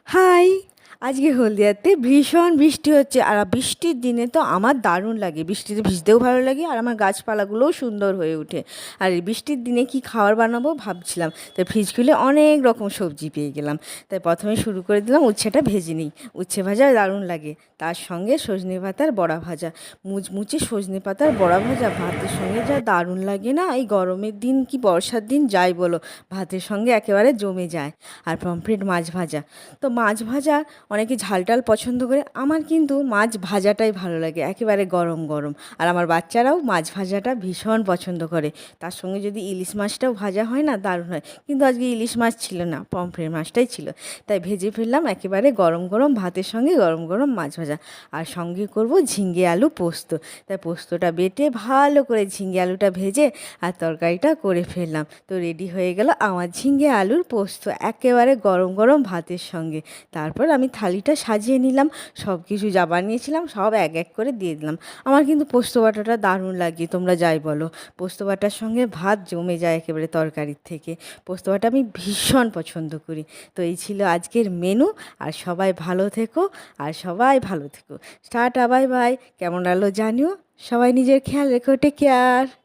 High! আজকে হলদিয়াতে ভীষণ বৃষ্টি হচ্ছে আর বৃষ্টির দিনে তো আমার দারুণ লাগে। বৃষ্টিতে ভিজতেও ভালো লাগে আর আমার গাছপালাগুলোও সুন্দর হয়ে ওঠে। আর এই বৃষ্টির দিনে কী খাবার বানাবো ভাবছিলাম। তাই ফ্রিজ খুলে অনেক রকম সবজি পেয়ে গেলাম। তাই প্রথমে শুরু করে দিলাম উচ্ছেটা ভেজে নিই। উচ্ছে ভাজা দারুণ লাগে। তার সঙ্গে সজনে পাতার বড়া ভাজা। মুচমুচে সজনে পাতার বড়া ভাজা ভাতের সঙ্গে যা দারুণ লাগে না, এই গরমের দিন কি বর্ষার দিন যাই বলো, ভাতের সঙ্গে একেবারে জমে যায়। আর পমফ্রেট মাছ ভাজা। তো মাছ ভাজা অনেকে ঝাল টাল পছন্দ করে, আমার কিন্তু মাছ ভাজাটাই ভালো লাগে, একেবারে গরম গরম। আর আমার বাচ্চারাও মাছ ভাজাটা ভীষণ পছন্দ করে। তার সঙ্গে যদি ইলিশ মাছটাও ভাজা হয় না, দারুণ হয়। কিন্তু আজকে ইলিশ মাছ ছিল না, পমফ্রেট মাছটাই ছিল। তাই ভেজে ফেললাম একেবারে গরম গরম ভাতের সঙ্গে গরম গরম মাছ ভাজা। আর সঙ্গে করব ঝিঙে আলু পোস্ত। তাই পোস্তটা বেটে ভালো করে ঝিঙে আলুটা ভেজে আর তরকারিটা করে ফেললাম। তো রেডি হয়ে গেল আমার ঝিঙে আলুর পোস্ত, একেবারে গরম গরম ভাতের সঙ্গে। তারপর আমি থালিটা সাজিয়ে নিলাম, সব কিছু যা বানিয়েছিলাম সব এক এক করে দিয়ে দিলাম। আমার কিন্তু পোস্ত বাটাটা দারুণ লাগে, তোমরা যাই বলো। পোস্ত বাটার সঙ্গে ভাত জমে যায় একেবারে তরকারির থেকে। পোস্ত বাটা আমি ভীষণ পছন্দ করি। তো এই ছিল আজকের মেনু। আর সবাই ভালো থেকো, আর সবাই ভালো থেকো। Tata, bye bye. কেমন লাগলো জানিও। সবাই নিজের খেয়াল রেখো, টেক কেয়ার।